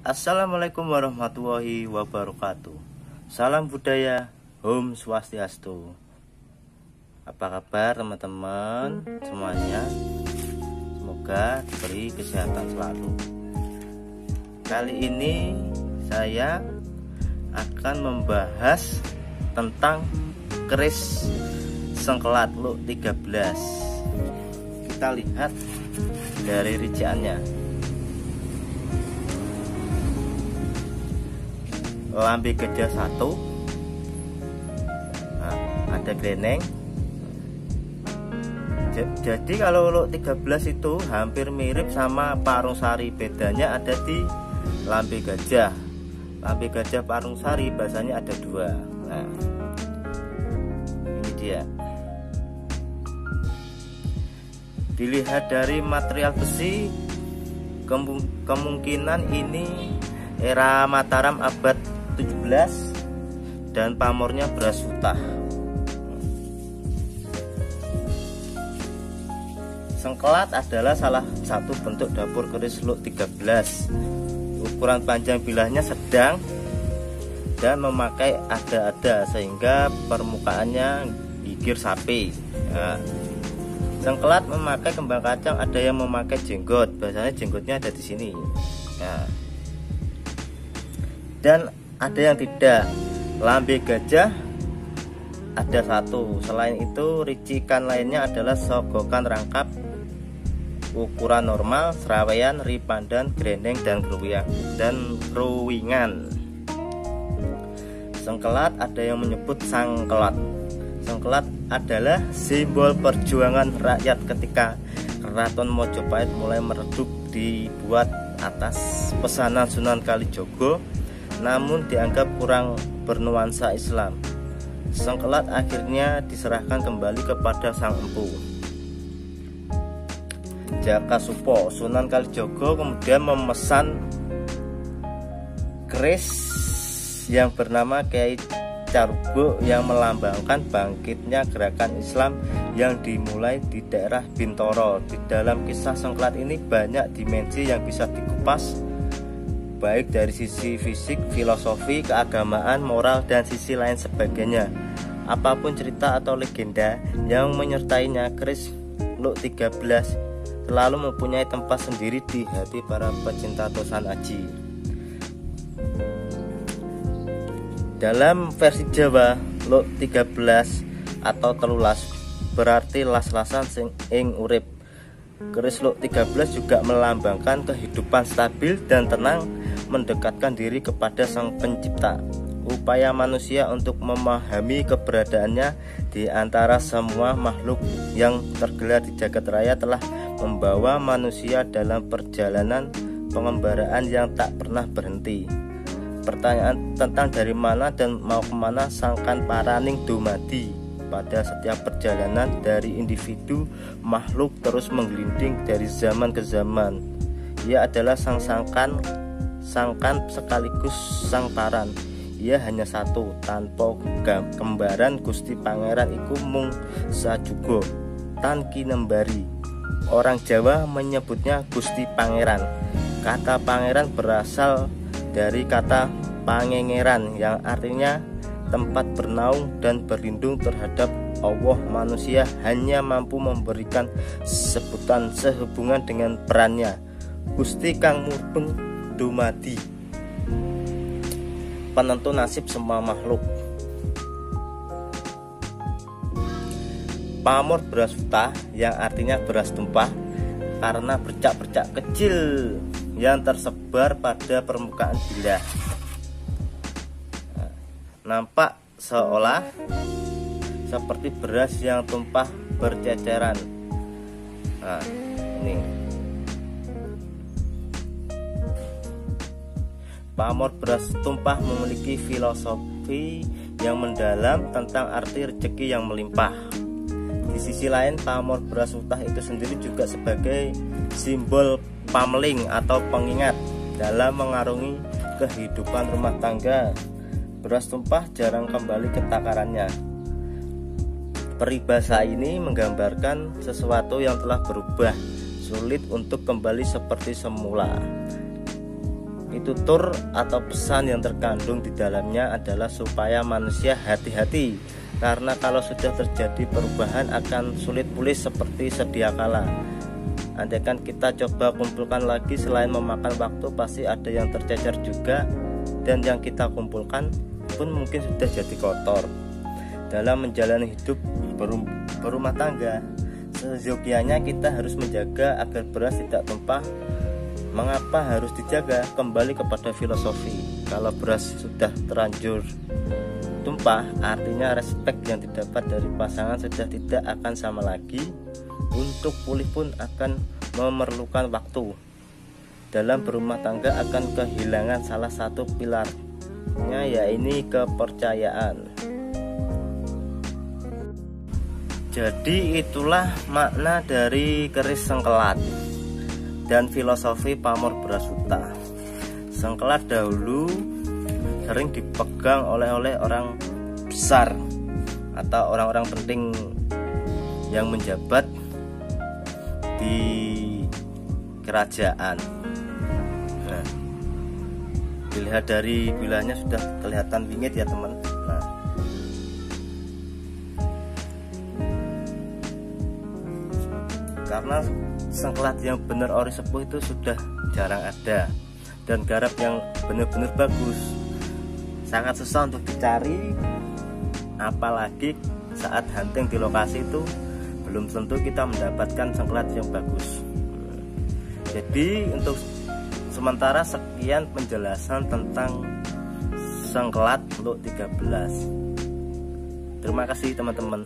Assalamualaikum warahmatullahi wabarakatuh. Salam budaya, Om Swastiastu. Apa kabar teman-teman semuanya? Semoga diberi kesehatan selalu. Kali ini saya akan membahas tentang keris sengkelat Lu 13. Kita lihat dari rinciannya. Lambe gajah 1, nah, ada greneng. Jadi kalau Lu 13 itu hampir mirip sama parung sari, bedanya ada di lambe gajah. Lambe gajah parung sari bahasanya ada 2. Nah, ini dia. Dilihat dari material besi, kemungkinan ini era Mataram abad 17 dan pamornya beras sutah. Sengkelat adalah salah satu bentuk dapur keris Lu 13. Ukuran panjang bilahnya sedang dan memakai ada-ada sehingga permukaannya gigir sapi. Nah, sengkelat memakai kembang kacang, ada yang memakai jenggot, biasanya jenggotnya ada di sini. Nah, dan ada yang tidak. Lambe gajah ada 1. Selain itu ricikan lainnya adalah sogokan rangkap ukuran normal, serawean, ripandan, greneng, dan ruwingan. Sengkelat ada yang menyebut sangkelat. Sengkelat adalah simbol perjuangan rakyat ketika Keraton Mojopahit mulai meredup, dibuat atas pesanan Sunan Kalijogo namun dianggap kurang bernuansa Islam. Sengkelat akhirnya diserahkan kembali kepada sang empu Jaka Supo. Sunan Kalijogo kemudian memesan keris yang bernama Kiai Carubo yang melambangkan bangkitnya gerakan Islam yang dimulai di daerah Bintoro. Di dalam kisah sengkelat ini banyak dimensi yang bisa dikupas, baik dari sisi fisik, filosofi, keagamaan, moral, dan sisi lain sebagainya. Apapun cerita atau legenda yang menyertainya, keris Lu 13 selalu mempunyai tempat sendiri di hati para pecinta tosan aji. Dalam versi Jawa, Lu 13 atau telulas berarti las-lasan sing ing urip. Keris Lu 13 juga melambangkan kehidupan stabil dan tenang, mendekatkan diri kepada Sang Pencipta. Upaya manusia untuk memahami keberadaannya di antara semua makhluk yang tergelar di jagat raya telah membawa manusia dalam perjalanan pengembaraan yang tak pernah berhenti. Pertanyaan tentang dari mana dan mau kemana sangkan paraning dumadi pada setiap perjalanan dari individu makhluk terus menggelinding dari zaman ke zaman. Ia adalah sangkan sekaligus sang paran. Ia hanya satu, tanpa kembaran Gusti Pangeran iku mung sajugo tan kinembari. Orang Jawa menyebutnya Gusti Pangeran. Kata pangeran berasal dari kata pangengeran yang artinya tempat bernaung dan berlindung terhadap Allah. Manusia hanya mampu memberikan sebutan sehubungan dengan perannya. Gusti kang mubeng dumadi, penentu nasib semua makhluk. Pamor beras sutah yang artinya beras tumpah karena bercak-bercak kecil yang tersebar pada permukaan bilah. Nampak seolah seperti beras yang tumpah berceceran. Nah, ini pamor beras tumpah memiliki filosofi yang mendalam tentang arti rezeki yang melimpah. Di sisi lain, pamor beras sutah itu sendiri juga sebagai simbol pameling atau pengingat dalam mengarungi kehidupan rumah tangga. Beras tumpah jarang kembali ke takarannya. Peribahasa ini menggambarkan sesuatu yang telah berubah, sulit untuk kembali seperti semula. Itu tutur atau pesan yang terkandung di dalamnya adalah supaya manusia hati-hati, karena kalau sudah terjadi perubahan akan sulit pulih seperti sedia kala. Andaikan kita coba kumpulkan lagi, selain memakan waktu pasti ada yang tercecer juga, dan yang kita kumpulkan pun mungkin sudah jadi kotor. Dalam menjalani hidup berumah tangga, seyogianya kita harus menjaga agar beras tidak tumpah. Mengapa harus dijaga? Kembali kepada filosofi. Kalau beras sudah terlanjur tumpah, artinya respek yang didapat dari pasangan sudah tidak akan sama lagi. Untuk pulih pun akan memerlukan waktu. Dalam berumah tangga akan kehilangan salah satu pilarnya, yaitu kepercayaan. Jadi itulah makna dari keris sengkelat dan filosofi pamor Brasuta. Sengkelat dahulu sering dipegang oleh orang besar atau orang-orang penting yang menjabat di kerajaan. Nah, dilihat dari bilahnya sudah kelihatan bingit ya teman. Nah, karena sengkelat yang benar ori sepuh itu sudah jarang ada, dan garap yang benar-benar bagus sangat susah untuk dicari, apalagi saat hunting di lokasi itu belum tentu kita mendapatkan sengkelat yang bagus. Jadi untuk sementara sekian penjelasan tentang sengkelat Lu 13. Terima kasih teman-teman.